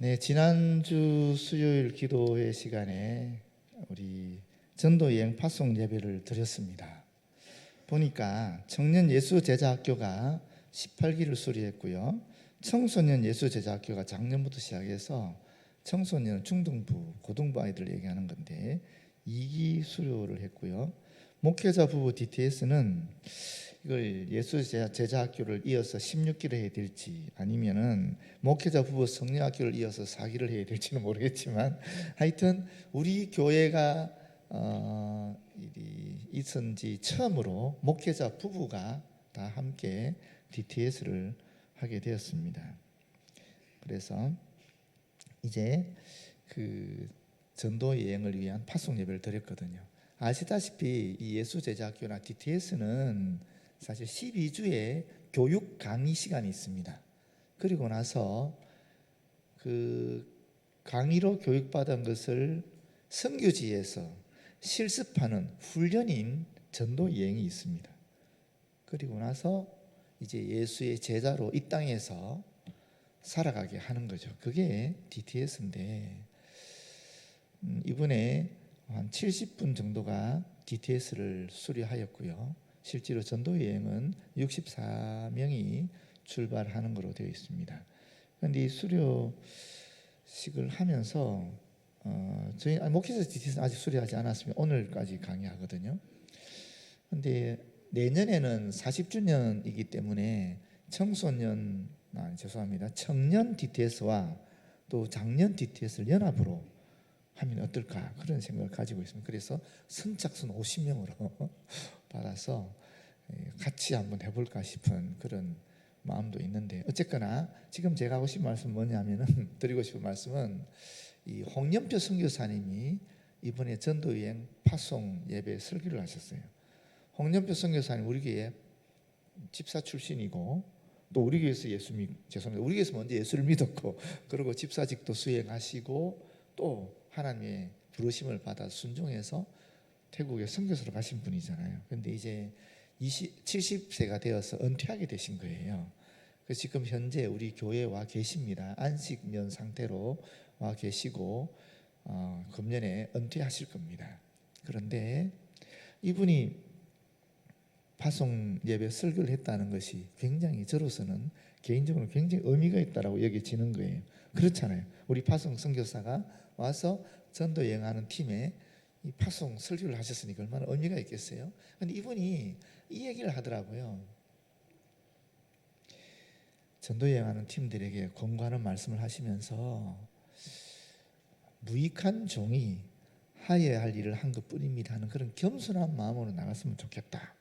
네, 지난주 수요일 기도회 시간에 우리 전도여행 파송 예배를 드렸습니다. 보니까 청년 예수제자학교가 18기를 수료했고요. 청소년 예수제자학교가 작년부터 시작해서 청소년, 중등부, 고등부 아이들 얘기하는 건데 2기 수료를 했고요. 목회자 부부 DTS는 이걸 예수제자학교를 이어서 16기를 해야 될지 아니면은 목회자 부부 성령학교를 이어서 4기를 해야 될지는 모르겠지만 하여튼 우리 교회가 있은 지 처음으로 목회자 부부가 다 함께 DTS를 하게 되었습니다. 그래서 이제 그 전도 여행을 위한 파송 예배를 드렸거든요. 아시다시피 이 예수제자학교나 DTS는 사실 12주의 교육 강의 시간이 있습니다. 그리고 나서 그 강의로 교육받은 것을 선교지에서 실습하는 훈련인 전도 여행이 있습니다. 그리고 나서 이제 예수의 제자로 이 땅에서 살아가게 하는 거죠. 그게 DTS인데 이번에 한 70분 정도가 DTS를 수료하였고요. 실제로 전도 여행은 64명이 출발하는 것으로 되어 있습니다. 그런데 이 수료식을 하면서 저희 목회자 DTS는 아직 수료하지 않았습니다. 오늘까지 강의하거든요. 그런데 내년에는 40주년이기 때문에 청년 DTS와 또 장년 DTS를 연합으로 하면 어떨까 그런 생각을 가지고 있습니다. 그래서 선착순 50명으로 받아서 같이 한번 해볼까 싶은 그런 마음도 있는데 어쨌거나 지금 제가 하고 싶은 말씀은 뭐냐면은 드리고 싶은 말씀은 이 홍연표 선교사님이 이번에 전도여행 파송 예배 설교를 하셨어요. 홍연표 선교사님 우리 교회 집사 출신이고 또 우리 교회에서 우리 교회에서 먼저 예수를 믿었고 그리고 집사직도 수행하시고 또 하나님의 부르심을 받아 순종해서 태국에 선교사로 가신 분이잖아요. 그런데 이제 70세가 되어서 은퇴하게 되신 거예요. 그래서 지금 현재 우리 교회에 와 계십니다. 안식년 상태로 와 계시고 금년에 은퇴하실 겁니다. 그런데 이분이 파송 예배 설교를 했다는 것이 굉장히 저로서는 개인적으로 굉장히 의미가 있다라고 여겨지는 거예요. 그렇잖아요. 우리 파송 선교사가 와서 전도 여행하는 팀에 이 파송 설교를 하셨으니까 얼마나 의미가 있겠어요. 그런데 이분이 이 얘기를 하더라고요. 전도 여행하는 팀들에게 권고하는 말씀을 하시면서 무익한 종이 하여야 할 일을 한 것뿐입니다 하는 그런 겸손한 마음으로 나갔으면 좋겠다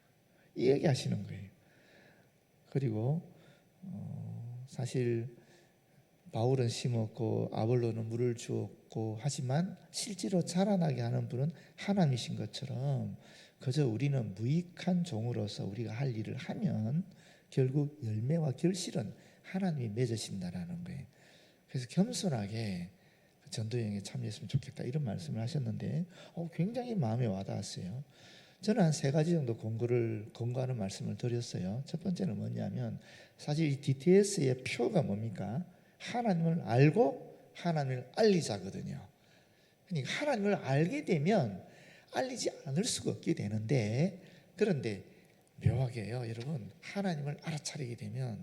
이 얘기하시는 거예요. 그리고 사실 바울은 심었고 아볼로는 물을 주었고 하지만 실제로 자라나게 하는 분은 하나님이신 것처럼 그저 우리는 무익한 종으로서 우리가 할 일을 하면 결국 열매와 결실은 하나님이 맺으신다라는 거예요. 그래서 겸손하게 전도여행에 참여했으면 좋겠다 이런 말씀을 하셨는데 굉장히 마음에 와닿았어요. 저는 한 3가지 정도 권고하는 말씀을 드렸어요. 첫 번째는 뭐냐면 사실 이 DTS의 표가 뭡니까? 하나님을 알고 하나님을 알리자거든요. 그러니까 하나님을 알게 되면 알리지 않을 수가 없게 되는데 그런데 묘하게요 여러분 하나님을 알아차리게 되면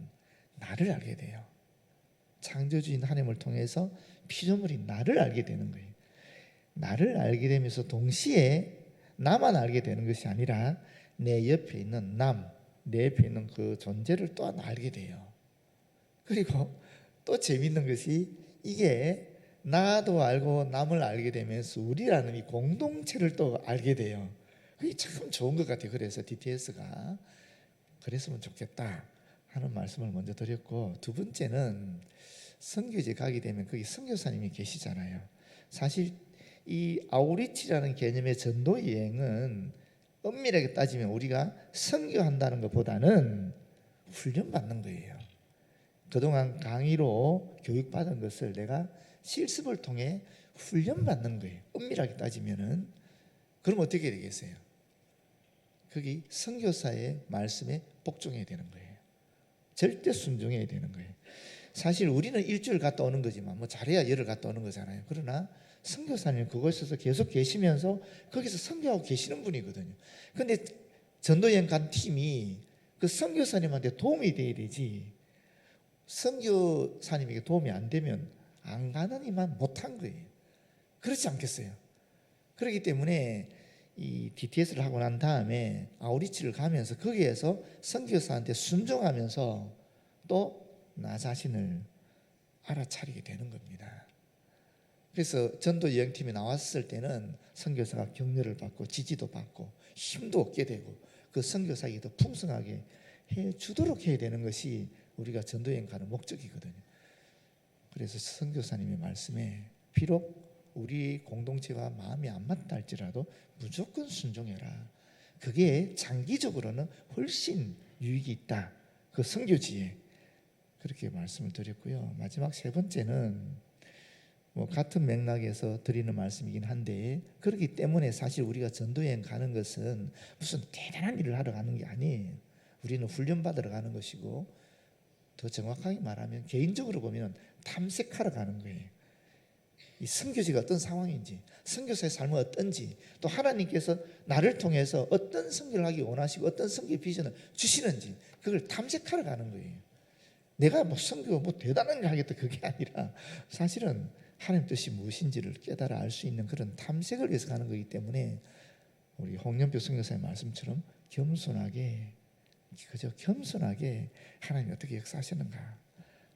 나를 알게 돼요. 창조주인 하나님을 통해서 피조물인 나를 알게 되는 거예요. 나를 알게 되면서 동시에 나만 알게 되는 것이 아니라 내 옆에 있는 내 옆에 있는 그 존재를 또한 알게 돼요. 그리고 또 재밌는 것이 이게 나도 알고 남을 알게 되면서 우리라는 이 공동체를 또 알게 돼요. 그게 참 좋은 것 같아요. 그래서 DTS가 그랬으면 좋겠다 하는 말씀을 먼저 드렸고 두 번째는 선교제 가게 되면 거기 선교사님이 계시잖아요. 사실 이 아우리치라는 개념의 전도 여행은 엄밀하게 따지면 우리가 선교한다는 것보다는 훈련받는 거예요. 그동안 강의로 교육받은 것을 내가 실습을 통해 훈련받는 거예요. 엄밀하게 따지면은. 그럼 어떻게 되겠어요? 거기 선교사의 말씀에 복종해야 되는 거예요. 절대 순종해야 되는 거예요. 사실 우리는 일주일 갔다 오는 거지만 뭐 잘해야 열흘 갔다 오는 거잖아요. 그러나 선교사님 그곳에서 계속 계시면서 거기서 선교하고 계시는 분이거든요. 근데 전도여행 간 팀이 그 선교사님한테 도움이 돼야 되지, 선교사님에게 도움이 안 되면 안 가는 이만 못한 거예요. 그렇지 않겠어요? 그렇기 때문에 이 DTS를 하고 난 다음에 아우리치를 가면서 거기에서 선교사한테 순종하면서 또 나 자신을 알아차리게 되는 겁니다. 그래서 전도 여행팀이 나왔을 때는 선교사가 격려를 받고 지지도 받고 힘도 얻게 되고 그 선교사에게 더 풍성하게 해주도록 해야 되는 것이 우리가 전도 여행 가는 목적이거든요. 그래서 선교사님의 말씀에 비록 우리 공동체가 마음이 안 맞다 할지라도 무조건 순종해라. 그게 장기적으로는 훨씬 유익이 있다. 그 선교지에 그렇게 말씀을 드렸고요. 마지막 세 번째는 뭐 같은 맥락에서 드리는 말씀이긴 한데, 그렇기 때문에 사실 우리가 전도여행 가는 것은 무슨 대단한 일을 하러 가는 게 아니에요. 우리는 훈련받으러 가는 것이고, 더 정확하게 말하면 개인적으로 보면 탐색하러 가는 거예요. 이 선교지가 어떤 상황인지, 선교사의 삶은 어떤지, 또 하나님께서 나를 통해서 어떤 선교를 하기 원하시고 어떤 선교 비전을 주시는지 그걸 탐색하러 가는 거예요. 내가 뭐 선교 뭐 대단한 일 하겠다 그게 아니라 사실은 하나님 뜻이 무엇인지를 깨달아 알 수 있는 그런 탐색을 위해서 가는 거기 때문에 우리 홍영표 선교사의 말씀처럼 겸손하게, 그저 겸손하게 하나님이 어떻게 역사하시는가,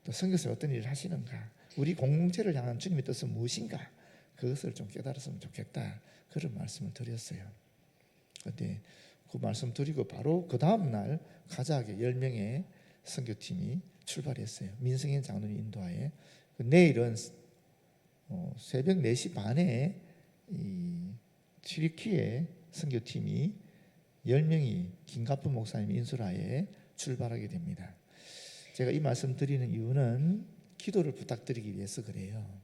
또 선교사에 어떤 일을 하시는가, 우리 공동체를 향한 주님의 뜻은 무엇인가, 그것을 좀 깨달았으면 좋겠다, 그런 말씀을 드렸어요. 그런데 그 말씀 드리고 바로 그 다음 날 가자하게 10명의 선교팀이 출발했어요. 민승현 장로님 인도하에. 내일은 새벽 4시 반에 이 튀르키예 선교팀이 10명이 김가쁜 목사님 인솔하에 출발하게 됩니다. 제가 이 말씀 드리는 이유는 기도를 부탁드리기 위해서 그래요.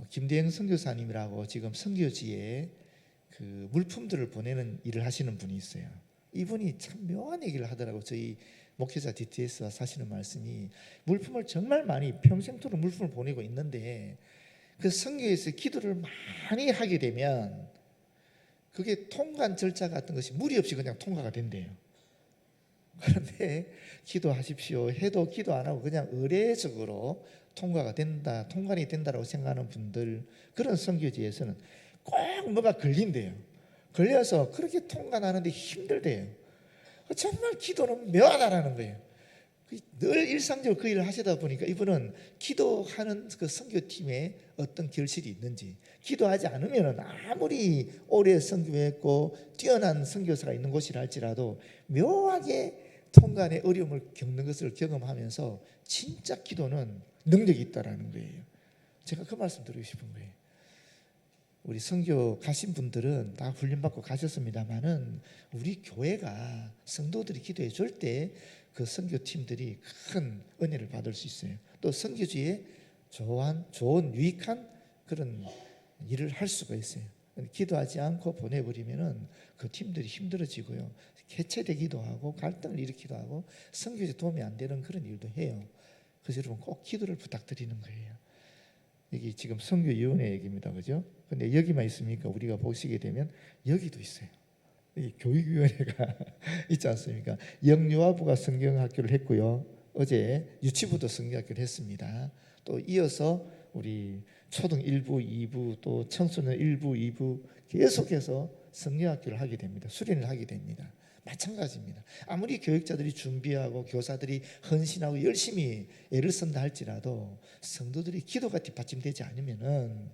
김대영 선교사님이라고 지금 선교지에 그 물품들을 보내는 일을 하시는 분이 있어요. 이분이 참 묘한 얘기를 하더라고요. 저희 목회자 DTS와 사시는 말씀이, 물품을 정말 많이 평생토록 물품을 보내고 있는데 그 선교에서 기도를 많이 하게 되면 그게 통관 절차 같은 것이 무리 없이 그냥 통과가 된대요. 그런데 기도하십시오 해도 기도 안 하고 그냥 의례적으로 통과가 된다, 통관이 된다라고 생각하는 분들, 그런 선교지에서는 꼭 뭐가 걸린대요. 걸려서 그렇게 통관하는데 힘들대요. 정말 기도는 묘하다라는 거예요. 늘 일상적으로 그 일을 하시다 보니까 이분은 기도하는 그 선교팀에 어떤 결실이 있는지, 기도하지 않으면 아무리 오래 선교했고 뛰어난 선교사가 있는 곳이라 할지라도 묘하게 통관의 어려움을 겪는 것을 경험하면서 진짜 기도는 능력이 있다라는 거예요. 제가 그 말씀 드리고 싶은 거예요. 우리 선교 가신 분들은 다 훈련받고 가셨습니다만은 우리 교회가 성도들이 기도해 줄 때 그 선교팀들이 큰 은혜를 받을 수 있어요. 또 선교지에 좋은 유익한 그런 일을 할 수가 있어요. 기도하지 않고 보내버리면은 그 팀들이 힘들어지고요, 해체되기도 하고 갈등을 일으키기도 하고 선교지에 도움이 안 되는 그런 일도 해요. 그래서 여러분 꼭 기도를 부탁드리는 거예요. 여기 지금 선교위원회 얘기입니다, 그죠? 근데 여기만 있습니까? 우리가 보시게 되면 여기도 있어요. 이 교육위원회가 있지 않습니까? 영유아부가 성경학교를 했고요, 어제 유치부도 성경학교를 했습니다. 또 이어서 우리 초등 1부, 2부, 또 청소년 1부, 2부 계속해서 성경학교를 하게 됩니다. 수련을 하게 됩니다. 마찬가지입니다. 아무리 교육자들이 준비하고 교사들이 헌신하고 열심히 애를 쓴다 할지라도 성도들이 기도가 뒷받침되지 않으면은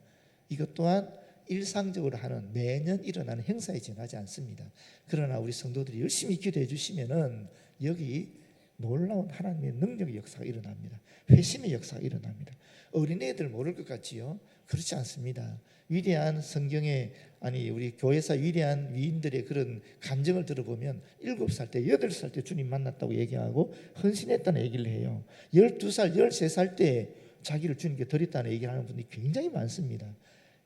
이것 또한 일상적으로 하는 매년 일어나는 행사에 지나지 않습니다. 그러나 우리 성도들이 열심히 기도해 주시면은 여기 놀라운 하나님의 능력의 역사가 일어납니다. 회심의 역사가 일어납니다. 어린애들 모를 것 같지요? 그렇지 않습니다. 위대한 성경의, 아니 우리 교회사 위대한 위인들의 그런 감정을 들어보면 7살 때 8살 때 주님 만났다고 얘기하고 헌신했다는 얘기를 해요. 12살 13살 때 자기를 주님께 드렸다는 얘기를 하는 분들이 굉장히 많습니다.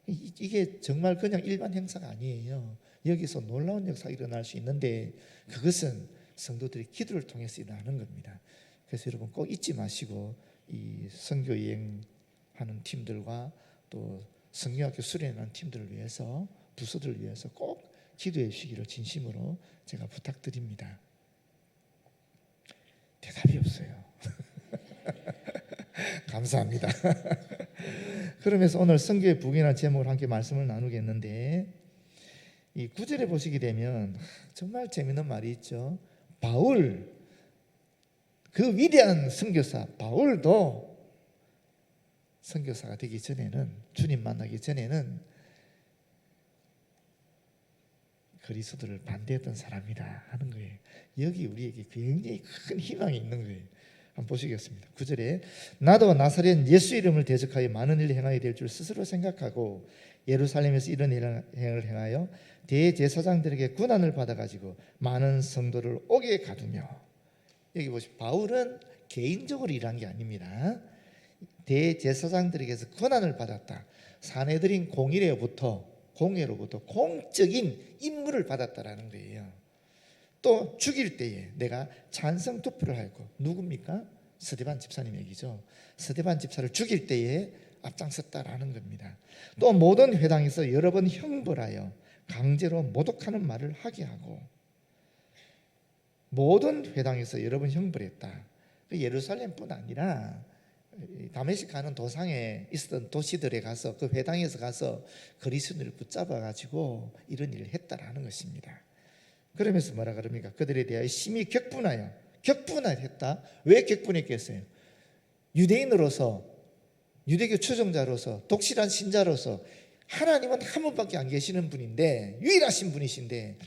이게 정말 그냥 일반 행사가 아니에요. 여기서 놀라운 역사가 일어날 수 있는데 그것은 성도들이 기도를 통해서 일어나는 겁니다. 그래서 여러분 꼭 잊지 마시고 이 선교 여행하는 팀들과 또 성경학교 수련하는 팀들을 위해서, 부서들을 위해서 꼭 기도해 주시기를 진심으로 제가 부탁드립니다. 대답이 없어요. 감사합니다. 그러면서 오늘 선교의 북이라는 제목으로 함께 말씀을 나누겠는데, 이 9절에 보시게 되면 정말 재미있는 말이 있죠. 바울, 그 위대한 선교사 바울도 선교사가 되기 전에는, 주님 만나기 전에는 그리스도를 반대했던 사람이다 하는 거예요. 여기 우리에게 굉장히 큰 희망이 있는 거예요. 한번 보시겠습니다. 9절에 나도 나사렛 예수 이름을 대적하여 많은 일을 행하게 될 줄 스스로 생각하고 예루살렘에서 이런 행을 행하여 대제사장들에게 고난을 받아가지고 많은 성도를 옥에 가두며, 여기 보시면 바울은 개인적으로 일한 게 아닙니다. 대제사장들에게서 고난을 받았다. 사내들인 공의로부터 공적인 임무를 받았다라는 거예요. 또 죽일 때에 내가 찬성 투표를 하였고, 누굽니까? 스데반 집사님 얘기죠. 스데반 집사를 죽일 때에 앞장섰다라는 겁니다. 또 모든 회당에서 여러 번 형벌하여 강제로 모독하는 말을 하게 하고, 모든 회당에서 여러 번 형벌했다. 예루살렘뿐 아니라 다메섹 가는 도상에 있었던 도시들에 가서, 그 회당에서 가서 그리스도인을 붙잡아 가지고 이런 일을 했다라는 것입니다. 그러면서 뭐라 그럽니까? 그들에 대하여 심히 격분했다. 왜 격분했겠어요? 유대인으로서, 유대교 추종자로서, 독실한 신자로서 하나님은 한 분밖에 안 계시는 분인데, 유일하신 분이신데,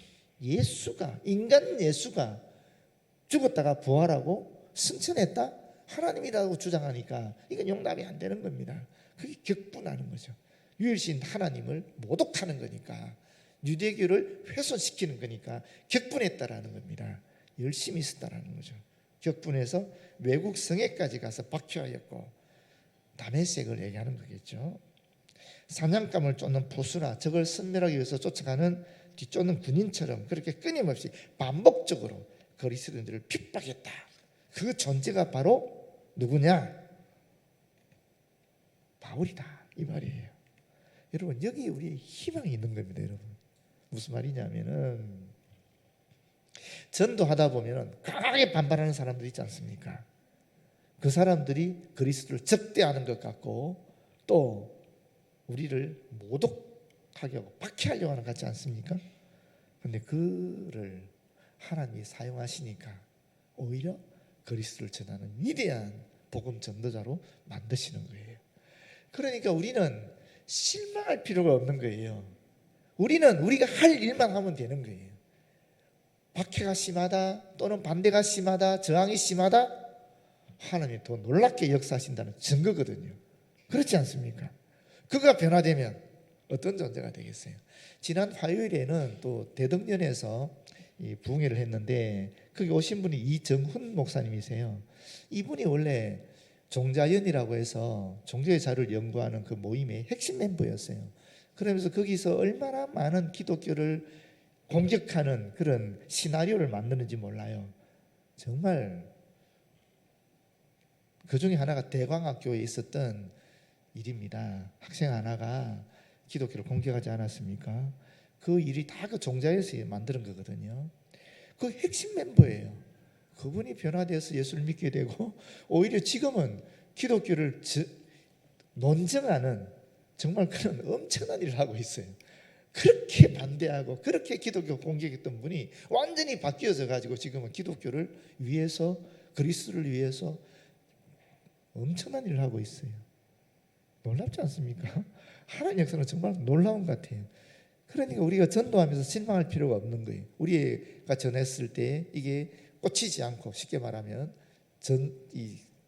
예수가, 인간 예수가 죽었다가 부활하고 승천했다? 하나님이라고 주장하니까 이건 용납이 안 되는 겁니다. 그게 격분하는 거죠. 유일신 하나님을 모독하는 거니까, 유대교를 훼손시키는 거니까 격분했다라는 겁니다. 열심히 있었다라는 거죠. 격분해서 외국 성에까지 가서 박해하였고, 다메섹을 얘기하는 거겠죠. 사냥감을 쫓는 포수나 적을 섬멸하기 위해서 뒤쫓는 군인처럼 그렇게 끊임없이 반복적으로 그리스도인들을 핍박했다. 그 존재가 바로 누구냐? 바울이다, 이 말이에요. 여러분, 여기 우리의 희망이 있는 겁니다. 여러분, 무슨 말이냐면은, 전도하다 보면 강하게 반발하는 사람들 있지 않습니까? 그 사람들이 그리스도를 적대하는 것 같고, 또 우리를 모독하게 하고 박해하려고 하는 것 같지 않습니까? 그런데 그를 하나님이 사용하시니까 오히려 그리스도를 전하는 위대한 복음 전도자로 만드시는 거예요. 그러니까 우리는 실망할 필요가 없는 거예요. 우리는 우리가 할 일만 하면 되는 거예요. 박해가 심하다, 또는 반대가 심하다, 저항이 심하다, 하나님이 더 놀랍게 역사하신다는 증거거든요. 그렇지 않습니까? 그가 변화되면 어떤 존재가 되겠어요? 지난 화요일에는 또 대덕련에서 부흥회를 했는데, 거기 오신 분이 이정훈 목사님이세요. 이분이 원래 종자연이라고 해서 종교의 자료를 연구하는 그 모임의 핵심 멤버였어요. 그러면서 거기서 얼마나 많은 기독교를 공격하는 그런 시나리오를 만드는지 몰라요. 정말 그 중에 하나가 대광학교에 있었던 일입니다. 학생 하나가 기독교를 공격하지 않았습니까? 그 일이 다 그 종자에서 만드는 거거든요. 그 핵심 멤버예요. 그분이 변화되어서 예수를 믿게 되고, 오히려 지금은 기독교를 논증하는 정말 그런 엄청난 일을 하고 있어요. 그렇게 반대하고 그렇게 기독교 공격했던 분이 완전히 바뀌어져 가지고 지금은 기독교를 위해서, 그리스도를 위해서 엄청난 일을 하고 있어요. 놀랍지 않습니까? 하나님의 역사는 정말 놀라운 것 같아요. 그러니까 우리가 전도하면서 실망할 필요가 없는 거예요. 우리가 전했을 때 이게 꽂히지 않고, 쉽게 말하면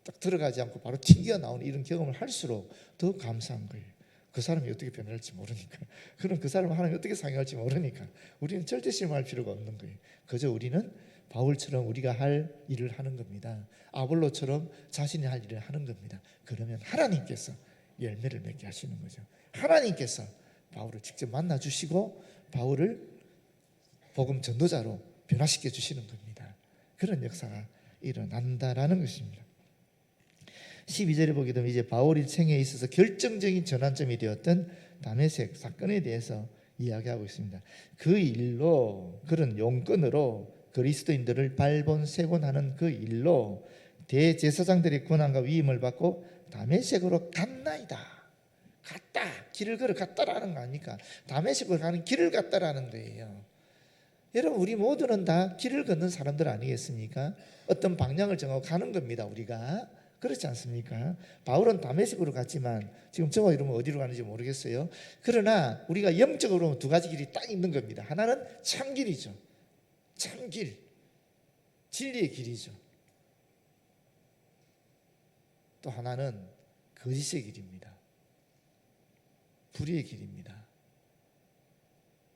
딱 들어가지 않고 바로 튕겨나오는 이런 경험을 할수록 더 감사한 거예요. 그 사람이 어떻게 변할지 모르니까, 그럼 그 사람을 하나님이 어떻게 사용할지 모르니까 우리는 절대 실망할 필요가 없는 거예요. 그저 우리는 바울처럼 우리가 할 일을 하는 겁니다. 아볼로처럼 자신이 할 일을 하는 겁니다. 그러면 하나님께서 열매를 맺게 하시는 거죠. 하나님께서 바울을 직접 만나 주시고 바울을 복음 전도자로 변화시켜 주시는 겁니다. 그런 역사가 일어난다라는 것입니다. 12절에 보게 되면 이제 바울이 생애에 있어서 결정적인 전환점이 되었던 다메섹 사건에 대해서 이야기하고 있습니다. 그 일로, 그런 용건으로 그리스도인들을 발본세곤하는 그 일로 대제사장들의 권한과 위임을 받고 다메섹으로 갔나이다. 갔다. 길을 걸어갔다라는 거 아닙니까? 다메섹으로 가는 길을 갔다라는 거예요. 여러분, 우리 모두는 다 길을 걷는 사람들 아니겠습니까? 어떤 방향을 정하고 가는 겁니다. 우리가 그렇지 않습니까? 바울은 다메섹으로 갔지만 지금 저와 이러면 어디로 가는지 모르겠어요. 그러나 우리가 영적으로 보면 두 가지 길이 딱 있는 겁니다. 하나는 참길이죠. 참길, 진리의 길이죠. 또 하나는 거짓의 길입니다. 불의의 길입니다.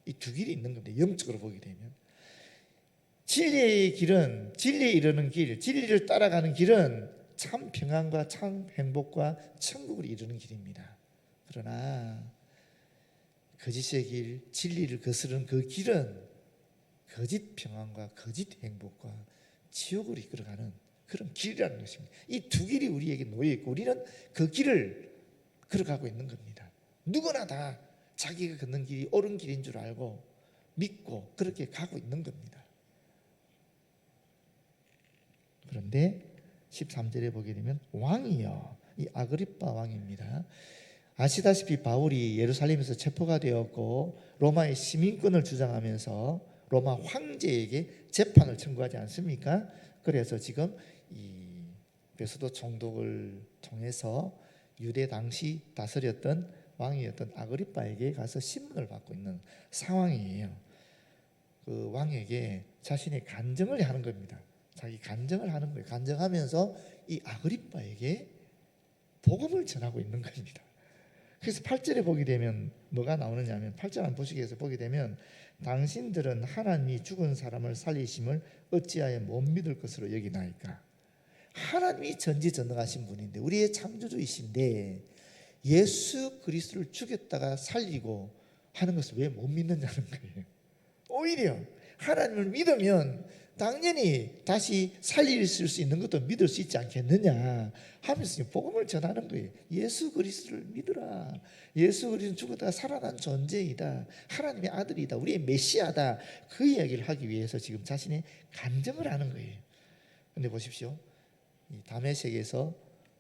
이 두 길이 있는 겁니다. 영적으로 보게 되면 진리의 길은, 진리에 이르는 길, 진리를 따라가는 길은 참 평안과 참 행복과 천국을 이루는 길입니다. 그러나 거짓의 길, 진리를 거스르는 그 길은 거짓 평안과 거짓 행복과 지옥으로 이끌어가는 그런 길이라는 것입니다. 이 두 길이 우리에게 놓여 있고 우리는 그 길을 걸어가고 있는 겁니다. 누구나 다 자기가 걷는 길이 옳은 길인 줄 알고 믿고 그렇게 가고 있는 겁니다. 그런데 13절에 보게 되면 왕이요, 이 아그리빠 왕입니다. 아시다시피 바울이 예루살렘에서 체포가 되었고 로마의 시민권을 주장하면서 로마 황제에게 재판을 청구하지 않습니까? 그래서 지금 이 베소도 총독을 통해서 유대 당시 다스렸던 왕이었던 아그리빠에게 가서 신문을 받고 있는 상황이에요. 그 왕에게 자신의 간증을 하는 겁니다. 자기 간증을 하는 거예요. 간증하면서 이 아그리빠에게 복음을 전하고 있는 겁니다. 그래서 8절에 보게 되면 뭐가 나오느냐 하면 8절 한번 보시겠어요? 보게 되면 당신들은 하나님이 죽은 사람을 살리심을 어찌하여 못 믿을 것으로 여기나이까. 하나님이 전지전능하신 분인데 우리의 창조주이신데 예수 그리스도를 죽였다가 살리고 하는 것을 왜 못 믿느냐는 거예요. 오히려 하나님을 믿으면 당연히 다시 살리실 수 있는 것도 믿을 수 있지 않겠느냐 하면서 복음을 전하는 거예요. 예수 그리스도를 믿으라. 예수 그리스도는 죽었다가 살아난 존재이다. 하나님의 아들이다. 우리의 메시아다. 그 이야기를 하기 위해서 지금 자신의 간증을 하는 거예요. 그런데 보십시오. 이 다메섹에서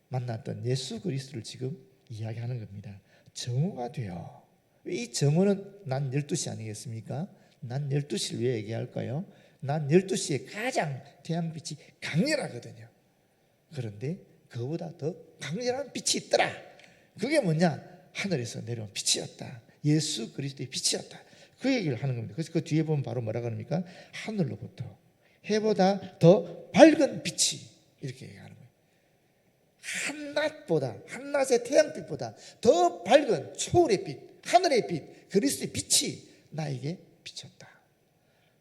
만났던 예수 그리스도를 지금 이야기하는 겁니다. 정오가 돼요. 이 정오는 난 12시 아니겠습니까? 난 12시를 왜 얘기할까요? 난 12시에 가장 태양빛이 강렬하거든요. 그런데 그보다 더 강렬한 빛이 있더라. 그게 뭐냐? 하늘에서 내려온 빛이었다. 예수 그리스도의 빛이었다. 그 얘기를 하는 겁니다. 그래서 그 뒤에 보면 바로 뭐라고 합니까? 하늘로부터 해보다 더 밝은 빛이, 이렇게 얘기하는 거예요. 한낮의 태양빛보다 더 밝은 초월의 빛, 하늘의 빛, 그리스도의 빛이 나에게 비쳤다.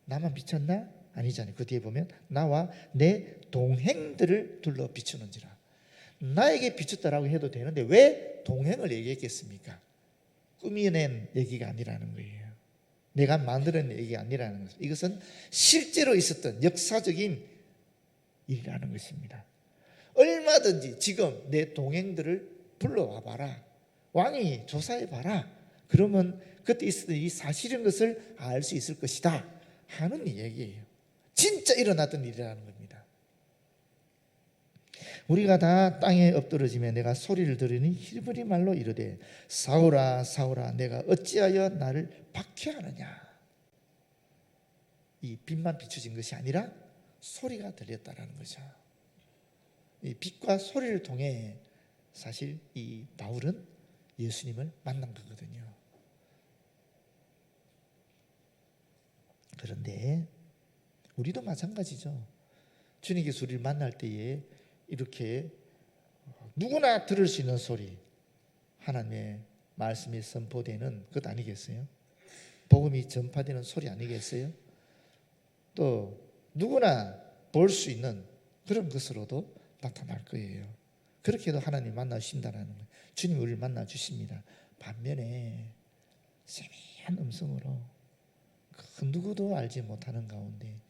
나만 비쳤나? 아니잖아요. 그 뒤에 보면 나와 내 동행들을 둘러 비추는지라. 나에게 비쳤다라고 해도 되는데 왜 동행을 얘기했겠습니까? 꾸며낸 얘기가 아니라는 거예요. 내가 만들어낸 얘기가 아니라는 것입니다. 이것은 실제로 있었던 역사적인 일이라는 것입니다. 얼마든지 지금 내 동행들을 불러와 봐라. 왕이 조사해 봐라. 그러면 그때 있었던 이 사실인 것을 알 수 있을 것이다 하는 얘기예요. 진짜 일어났던 일이라는 겁니다. 우리가 다 땅에 엎드러지며 내가 소리를 들으니 히브리 말로 이르되 사울아 사울아 내가 어찌하여 나를 박해하느냐. 이 빛만 비춰진 것이 아니라 소리가 들렸다라는 거죠. 이 빛과 소리를 통해 사실 이 바울은 예수님을 만난 거거든요. 그런데 우리도 마찬가지죠. 주님께서 우리를 만날 때에 이렇게 누구나 들을 수 있는 소리, 하나님의 말씀이 선포되는 것 아니겠어요? 복음이 전파되는 소리 아니겠어요? 또 누구나 볼 수 있는 그런 것으로도 나타날 거예요. 그렇게 해도 하나님 만나주신다는 거예요. 주님 우리를 만나주십니다. 반면에 세미한 음성으로 그 누구도 알지 못하는 가운데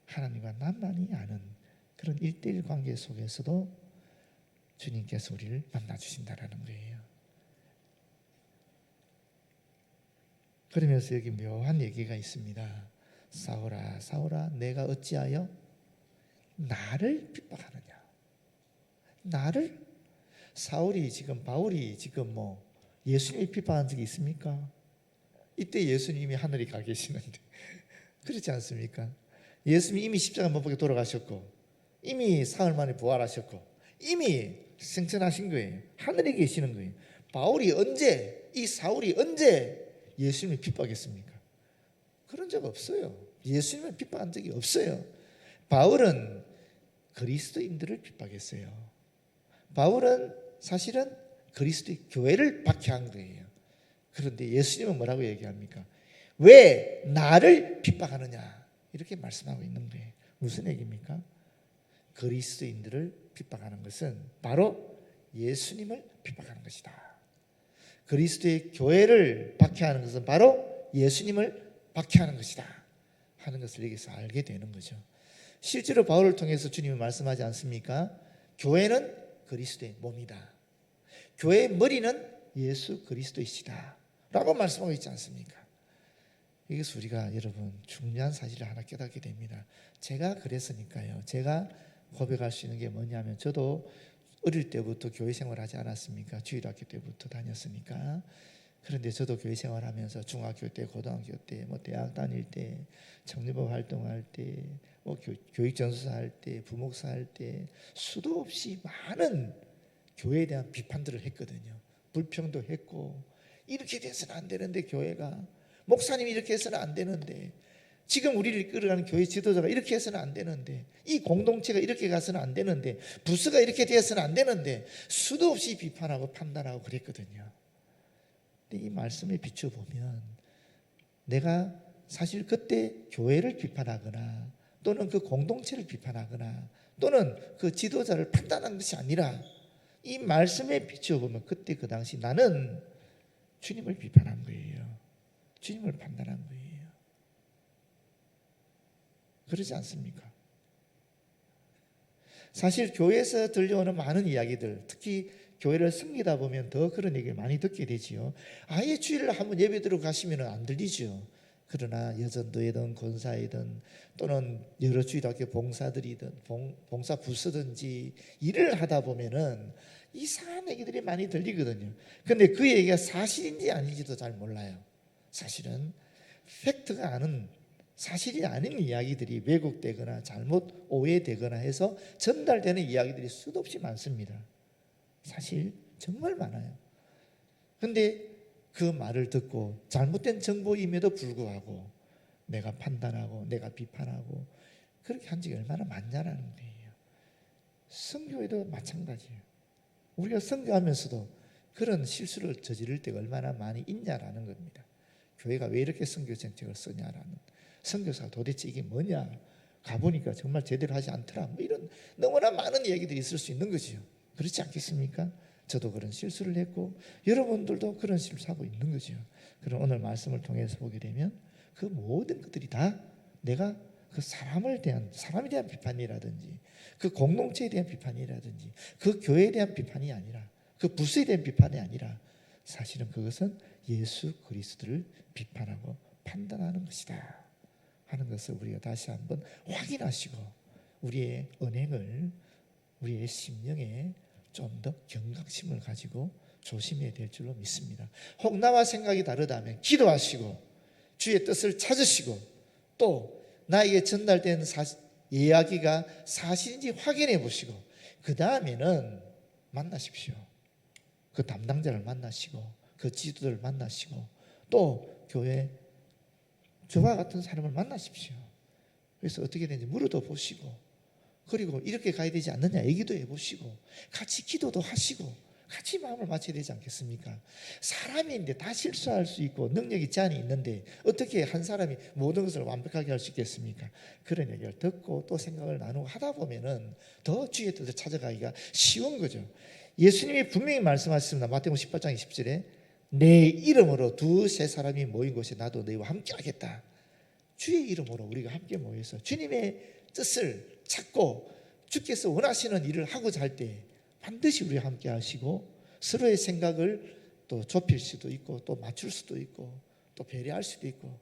하나님과 나만이 아는 그런 1:1 관계 속에서도 주님께서 우리를 만나주신다라는 거예요. 그러면서 여기 묘한 얘기가 있습니다. 사울아 사울아 내가 어찌하여 나를 핍박하느냐. 나를? 바울이 지금 예수님이 핍박한 적이 있습니까? 이때 예수님이 하늘에 가 계시는데 그렇지 않습니까? 예수님이 이미 십자가 못 박혀 돌아가셨고 이미 사흘 만에 부활하셨고 이미 생천하신 거예요. 하늘에 계시는 거예요. 이 사울이 언제 예수님을 핍박했습니까? 그런 적 없어요. 예수님을 핍박한 적이 없어요. 바울은 그리스도인들을 핍박했어요. 바울은 사실은 그리스도의 교회를 박해한 거예요. 그런데 예수님은 뭐라고 얘기합니까? 왜 나를 핍박하느냐 이렇게 말씀하고 있는 거예요. 무슨 얘기입니까? 그리스도인들을 핍박하는 것은 바로 예수님을 핍박하는 것이다. 그리스도의 교회를 박해하는 것은 바로 예수님을 박해하는 것이다 하는 것을 여기서 알게 되는 거죠. 실제로 바울을 통해서 주님이 말씀하지 않습니까? 교회는 그리스도의 몸이다. 교회의 머리는 예수 그리스도이시다 라고 말씀하고 있지 않습니까? 여기서 우리가 여러분 중요한 사실을 하나 깨닫게 됩니다. 제가 그랬으니까요. 제가 고백할 수 있는 게 뭐냐면 저도 어릴 때부터 교회 생활을 하지 않았습니까? 주일학교 때부터 다녔으니까. 그런데 저도 교회 생활하면서 중학교 때, 고등학교 때, 대학 다닐 때, 청년부 활동할 때, 교육전수사 할 때, 부목사 할 때 수도 없이 많은 교회에 대한 비판들을 했거든요. 불평도 했고 이렇게 돼서는 안 되는데 교회가 목사님이 이렇게 해서는 안 되는데 지금 우리를 이끌어가는 교회 지도자가 이렇게 해서는 안 되는데 이 공동체가 이렇게 가서는 안 되는데 부서가 이렇게 되어서는 안 되는데 수도 없이 비판하고 판단하고 그랬거든요. 근데 이 말씀에 비춰보면 내가 사실 그때 교회를 비판하거나 또는 그 공동체를 비판하거나 또는 그 지도자를 판단한 것이 아니라 이 말씀에 비춰보면 그때 그 당시 나는 주님을 비판한 거예요. 주님을 판단한 거예요. 그러지 않습니까? 사실 교회에서 들려오는 많은 이야기들, 특히 교회를 섬기다 보면 더 그런 얘기를 많이 듣게 되지요. 아예 주일을 한번 예배 들어가시면 안 들리죠. 그러나 여전도이든 권사이든 또는 여러 주일학교 봉사들이든 봉사 부서든지 일을 하다 보면은 이상한 얘기들이 많이 들리거든요. 근데 그 얘기가 사실인지 아닌지도 잘 몰라요. 사실은 팩트가 아닌 사실이 아닌 이야기들이 왜곡되거나 잘못 오해되거나 해서 전달되는 이야기들이 수도 없이 많습니다. 사실 정말 많아요. 그런데 그 말을 듣고 잘못된 정보임에도 불구하고 내가 판단하고 내가 비판하고 그렇게 한 적이 얼마나 많냐라는 거예요. 선교에도 마찬가지예요. 우리가 선교하면서도 그런 실수를 저지를 때가 얼마나 많이 있냐라는 겁니다. 교회가 왜 이렇게 선교 정책을 쓰냐라는, 선교사가 도대체 이게 뭐냐, 가보니까 정말 제대로 하지 않더라, 이런 너무나 많은 얘기들이 있을 수 있는 거죠. 그렇지 않겠습니까? 저도 그런 실수를 했고 여러분들도 그런 실수하고 있는 거죠. 그럼 오늘 말씀을 통해서 보게 되면 그 모든 것들이 다 내가 그 사람에 대한 비판이라든지 그 공동체에 대한 비판이라든지 그 교회에 대한 비판이 아니라 그 부서에 대한 비판이 아니라 사실은 그것은 예수 그리스도를 비판하고 판단하는 것이다 하는 것을 우리가 다시 한번 확인하시고 우리의 언행을, 우리의 심령에 좀 더 경각심을 가지고 조심해야 될 줄로 믿습니다. 혹 나와 생각이 다르다면 기도하시고 주의 뜻을 찾으시고 또 나에게 전달된 이야기가 사실인지 확인해 보시고 그 다음에는 만나십시오. 그 담당자를 만나시고 그 지도자를 만나시고 또 교회 저와 같은 사람을 만나십시오. 그래서 어떻게 되는지 물어도 보시고 그리고 이렇게 가야 되지 않느냐 얘기도 해보시고 같이 기도도 하시고 같이 마음을 맞춰야 되지 않겠습니까? 사람인데 다 실수할 수 있고 능력이 제한이 있는데 어떻게 한 사람이 모든 것을 완벽하게 할 수 있겠습니까? 그런 얘기를 듣고 또 생각을 나누고 하다 보면은 더 주의 뜻을 찾아가기가 쉬운 거죠. 예수님이 분명히 말씀하셨습니다. 마태복음 18장 20절에 내 이름으로 두세 사람이 모인 곳에 나도 너희와 함께 하겠다. 주의 이름으로 우리가 함께 모여서 주님의 뜻을 찾고 주께서 원하시는 일을 하고자 할 때 반드시 우리와 함께 하시고 서로의 생각을 또 좁힐 수도 있고 또 맞출 수도 있고 또 배려할 수도 있고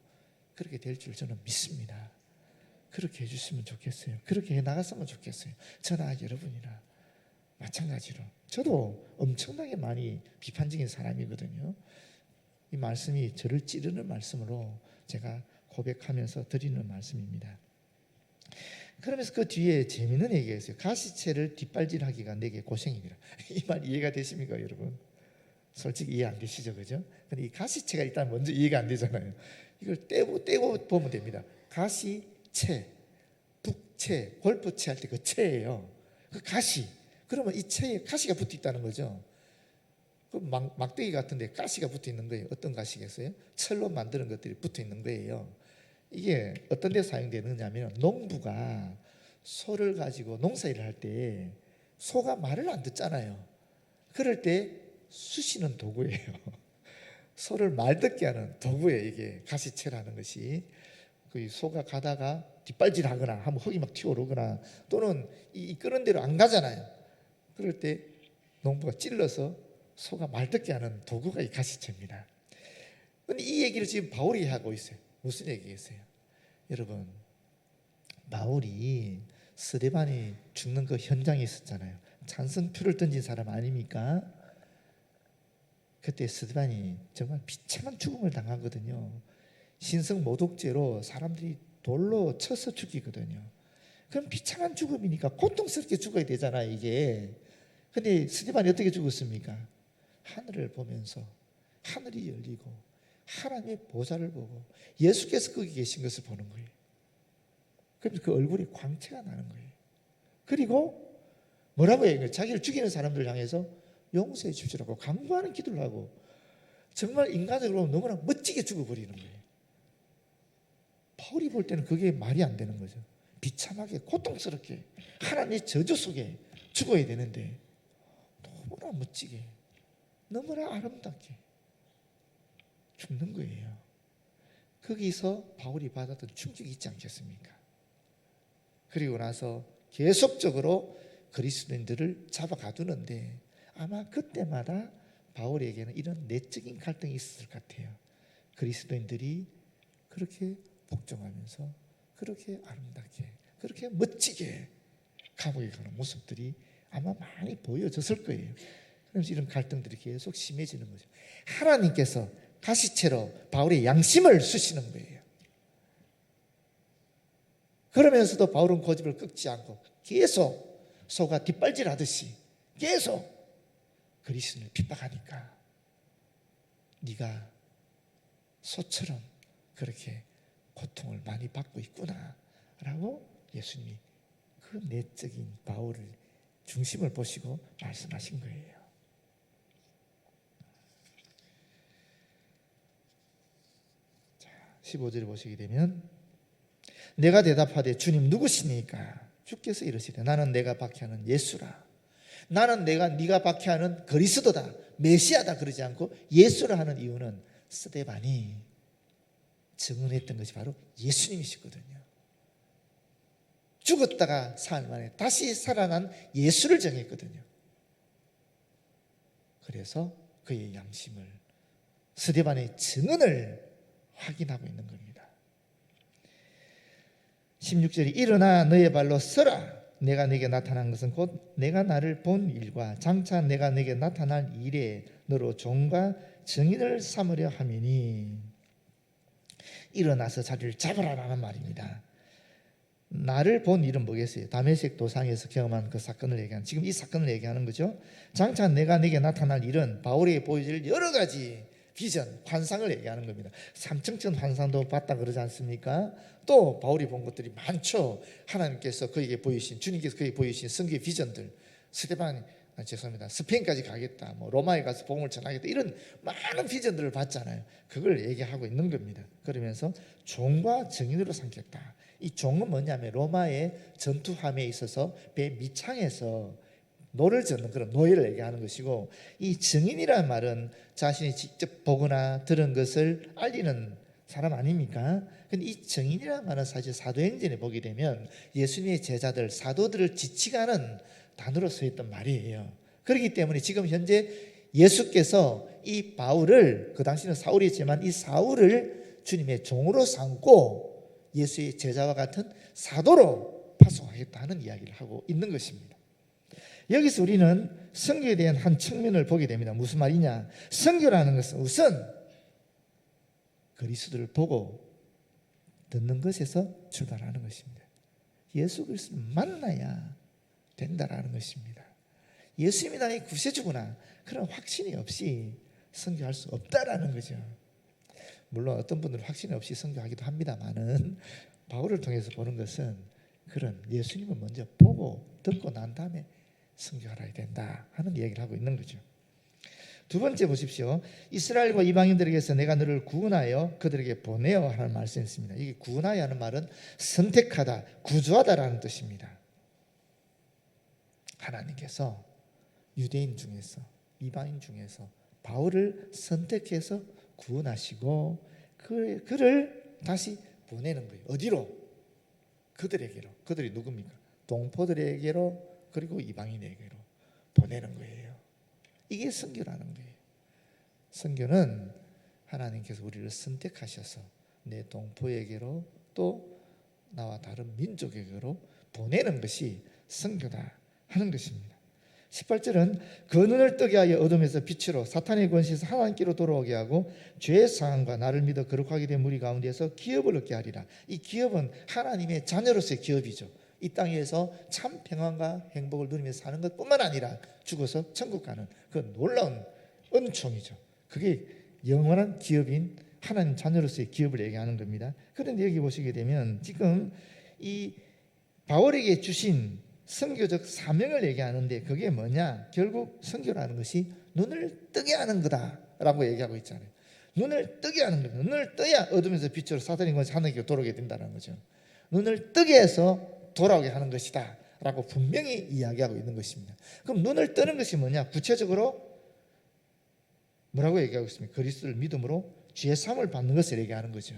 그렇게 될 줄 저는 믿습니다. 그렇게 해주시면 좋겠어요. 그렇게 해 나갔으면 좋겠어요. 저나 여러분이나 마찬가지로 저도 엄청나게 많이 비판적인 사람이거든요. 이 말씀이 저를 찌르는 말씀으로 제가 고백하면서 드리는 말씀입니다. 그러면서 그 뒤에 재미있는 얘기가 있어요. 가시채를 뒷발질하기가 내게 고생이니라. 이 말 이해가 되십니까, 여러분? 솔직히 이해 안 되시죠, 그죠? 근데 이 가시채가 일단 먼저 이해가 안 되잖아요. 이걸 떼고 보면 됩니다. 가시채, 북채, 골프채 할 때 그 채예요. 그 가시. 그러면 이 채에 가시가 붙어 있다는 거죠. 그 막대기 같은데 가시가 붙어 있는 거예요. 어떤 가시겠어요? 철로 만드는 것들이 붙어 있는 거예요. 이게 어떤 데 사용되느냐면 농부가 소를 가지고 농사일을 할 때 소가 말을 안 듣잖아요. 그럴 때 쑤시는 도구예요. 소를 말 듣게 하는 도구예요. 이게 가시채라는 것이. 그 소가 가다가 뒷발질하거나 하면 흙이 막 튀어오르거나 또는 이끄는 대로 안 가잖아요. 그럴 때 농부가 찔러서 소가 말 듣게 하는 도구가 이 가시채입니다. 근데 이 얘기를 지금 바울이 하고 있어요. 무슨 얘기겠어요? 여러분, 바울이 스데반이 죽는 그 현장에 있었잖아요. 찬성표를 던진 사람 아닙니까? 그때 스데반이 정말 비참한 죽음을 당하거든요. 신성 모독죄로 사람들이 돌로 쳐서 죽이거든요. 그럼 비참한 죽음이니까 고통스럽게 죽어야 되잖아요, 이게. 근데 스데반이 어떻게 죽었습니까? 하늘을 보면서 하늘이 열리고 하나님의 보좌를 보고 예수께서 거기 계신 것을 보는 거예요. 그럼 그 얼굴에 광채가 나는 거예요. 그리고 뭐라고 해요? 자기를 죽이는 사람들을 향해서 용서해 주시라고 간구하는 기도를 하고 정말 인간적으로 너무나 멋지게 죽어버리는 거예요. 바울이 볼 때는 그게 말이 안 되는 거죠. 비참하게 고통스럽게 하나님의 저주 속에 죽어야 되는데 너무나 멋지게 너무나 아름답게 죽는 거예요. 거기서 바울이 받았던 충격이 있지 않겠습니까? 그리고 나서 계속적으로 그리스도인들을 잡아가두는데 아마 그때마다 바울에게는 이런 내적인 갈등이 있었을 것 같아요. 그리스도인들이 그렇게 복종하면서 그렇게 아름답게 그렇게 멋지게 감옥에 가는 모습들이 아마 많이 보여졌을 거예요. 그래서 이런 갈등들이 계속 심해지는 거죠. 하나님께서 가시채로 바울의 양심을 쑤시는 거예요. 그러면서도 바울은 고집을 꺾지 않고 계속 소가 뒷발질하듯이 계속 그리스도를 핍박하니까 네가 소처럼 그렇게 고통을 많이 받고 있구나 라고 예수님이 그 내적인 바울을 중심을 보시고 말씀하신 거예요. 자, 15절을 보시게 되면 내가 대답하되 주님 누구시니까? 주께서 이르시되 나는 내가 박해하는 예수라. 나는 네가 박해하는 그리스도다, 메시아다 그러지 않고 예수라 하는 이유는 스데반이 증언했던 것이 바로 예수님이시거든요. 죽었다가 사흘 만에 다시 살아난 예수를 정했거든요. 그래서 그의 양심을 스데반의 증언을 확인하고 있는 겁니다. 16절이 일어나 너의 발로 서라. 내가 내게 나타난 것은 곧 내가 나를 본 일과 장차 내가 내게 나타날 일에 너로 종과 증인을 삼으려 함이니 일어나서 자리를 잡으라라는 말입니다. 나를 본 일은 뭐겠어요? 다메섹 도상에서 경험한 그 사건을 얘기하는, 지금 이 사건을 얘기하는 거죠. 장차 내가 내게 나타날 일은 바울에게 보여줄 여러 가지 비전, 환상을 얘기하는 겁니다. 삼층천 환상도 봤다 그러지 않습니까? 또 바울이 본 것들이 많죠. 하나님께서 그에게 보이신, 주님께서 그에게 보이신 성경의 비전들. 죄송합니다. 스페인까지 가겠다, 뭐 로마에 가서 복음을 전하겠다, 이런 많은 비전들을 봤잖아요. 그걸 얘기하고 있는 겁니다. 그러면서 종과 증인으로 삼겠다. 이 종은 뭐냐면 로마의 전투함에 있어서 배 밑창에서 노를 젓는 그런 노예를 얘기하는 것이고, 이 증인이라는 말은 자신이 직접 보거나 들은 것을 알리는 사람 아닙니까? 근데 이 증인이라는 말은 사실 사도행전에 보게 되면 예수님의 제자들, 사도들을 지칭하는 단어로 쓰였던 말이에요. 그렇기 때문에 지금 현재 예수께서 이 바울을, 그 당시는 사울이었지만 이 사울을 주님의 종으로 삼고 예수의 제자와 같은 사도로 파송하겠다는 이야기를 하고 있는 것입니다. 여기서 우리는 선교에 대한 한 측면을 보게 됩니다. 무슨 말이냐? 선교라는 것은 우선 그리스도를 보고 듣는 것에서 출발하는 것입니다. 예수 그리스도를 만나야 된다라는 것입니다. 예수님이 나의 구세주구나, 그런 확신이 없이 선교할 수 없다라는 거죠. 물론 어떤 분들은 확신이 없이 선교하기도 합니다만은 바울을 통해서 보는 것은 그런 예수님을 먼저 보고 듣고 난 다음에 선교하라 된다 하는 이야기를 하고 있는 거죠. 두 번째 보십시오. 이스라엘과 이방인들에게서 내가 너를 구원하여 그들에게 보내어 하는 말씀이 있습니다. 이게 구원하여 하는 말은 선택하다, 구주하다라는 뜻입니다. 하나님께서 유대인 중에서, 이방인 중에서 바울을 선택해서 구원하시고 그를 다시 보내는 거예요. 어디로? 그들에게로. 그들이 누굽니까? 동포들에게로, 그리고 이방인에게로 보내는 거예요. 이게 선교라는 거예요. 선교는 하나님께서 우리를 선택하셔서 내 동포에게로 또 나와 다른 민족에게로 보내는 것이 선교다 하는 것입니다. 18절은 그 눈을 뜨게 하여 어둠에서 빛으로 사탄의 권세에서 하나님께로 돌아오게 하고 죄의 상함과 나를 믿어 거룩하게 된 무리 가운데서 기업을 얻게 하리라. 이 기업은 하나님의 자녀로서의 기업이죠. 이 땅에서 참 평안과 행복을 누리면서 사는 것뿐만 아니라 죽어서 천국 가는 그 놀라운 은총이죠. 그게 영원한 기업인 하나님 자녀로서의 기업을 얘기하는 겁니다. 그런데 여기 보시게 되면 지금 이 바울에게 주신 선교적 사명을 얘기하는데 그게 뭐냐? 결국 선교라는 것이 눈을 뜨게 하는 거다라고 얘기하고 있잖아요. 눈을 뜨게 하는 겁니다. 눈을 떠야 어둠에서 빛으로 사탄의 권세 하나님께 돌아오게 된다는 거죠. 눈을 뜨게 해서 돌아오게 하는 것이다 라고 분명히 이야기하고 있는 것입니다. 그럼 눈을 뜨는 것이 뭐냐? 구체적으로 뭐라고 얘기하고 있습니까? 그리스도를 믿음으로 죄 사함을 받는 것을 얘기하는 거죠.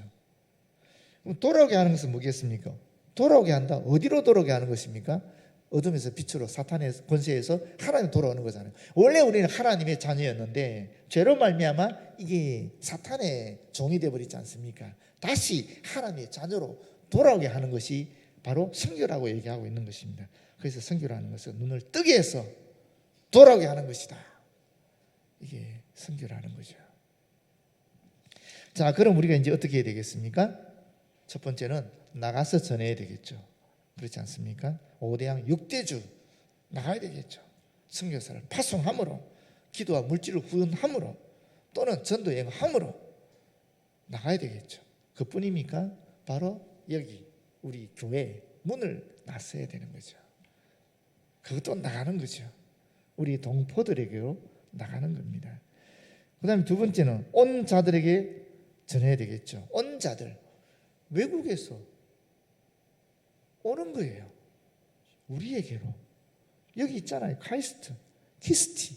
그럼 돌아오게 하는 것은 뭐겠습니까? 돌아오게 한다. 어디로 돌아오게 하는 것입니까? 어둠에서 빛으로 사탄의 권세에서 하나님 돌아오는 거잖아요. 원래 우리는 하나님의 자녀였는데 죄로 말미암아 이게 사탄의 종이 되어버리지 않습니까? 다시 하나님의 자녀로 돌아오게 하는 것이 바로 선교라고 얘기하고 있는 것입니다. 그래서 선교라는 것은 눈을 뜨게 해서 돌아오게 하는 것이다. 이게 선교라는 거죠. 자, 그럼 우리가 이제 어떻게 해야 되겠습니까? 첫 번째는 나가서 전해야 되겠죠. 그렇지 않습니까? 5대양 6대주 나가야 되겠죠. 선교사를 파송함으로, 기도와 물질을 후원함으로, 또는 전도 여행함으로 나가야 되겠죠. 그뿐입니까? 바로 여기 우리 교회 문을 나서야 되는 거죠. 그것도 나가는 거죠. 우리 동포들에게로 나가는 겁니다. 그 다음에 두 번째는 온 자들에게 전해야 되겠죠. 온 자들, 외국에서 오는 거예요. 우리에게로. 여기 있잖아요. 카이스트, 키스티,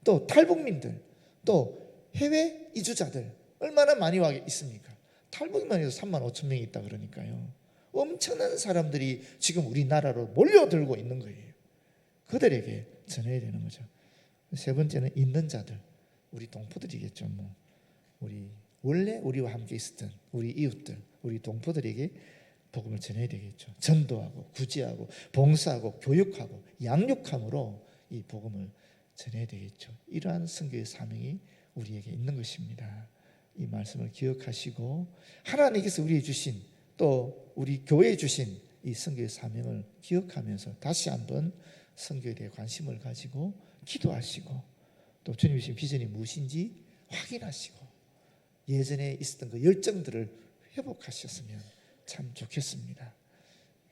또 탈북민들, 또 해외 이주자들 얼마나 많이 와 있습니까? 탈북민만 해도 3만 5천 명이 있다 그러니까요. 엄청난 사람들이 지금 우리나라로 몰려들고 있는 거예요. 그들에게 전해야 되는 거죠. 세 번째는 있는 자들, 우리 동포들이겠죠. 우리 원래 우리와 함께 있었던 우리 이웃들, 우리 동포들에게 복음을 전해야 되겠죠. 전도하고 구제하고 봉사하고 교육하고 양육함으로 이 복음을 전해야 되겠죠. 이러한 선교의 사명이 우리에게 있는 것입니다. 이 말씀을 기억하시고 하나님께서 우리에게 주신, 또 우리 교회에 주신 이 선교의 사명을 기억하면서 다시 한번 선교에 대해 관심을 가지고 기도하시고, 또 주님이 주신 비전이 무엇인지 확인하시고 예전에 있었던 그 열정들을 회복하셨으면 참 좋겠습니다.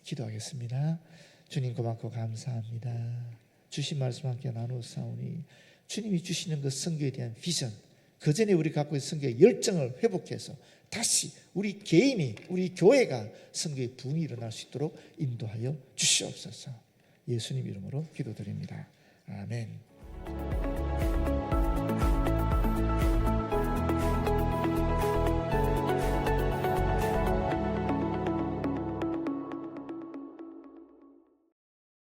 기도하겠습니다. 주님 고맙고 감사합니다. 주신 말씀 함께 나누사오니 주님이 주시는 그 선교에 대한 비전, 그 전에 우리 갖고 있는 선교의 열정을 회복해서 다시 우리 개인이, 우리 교회가 선교의 부흥이 일어날 수 있도록 인도하여 주시옵소서. 예수님 이름으로 기도드립니다. 아멘.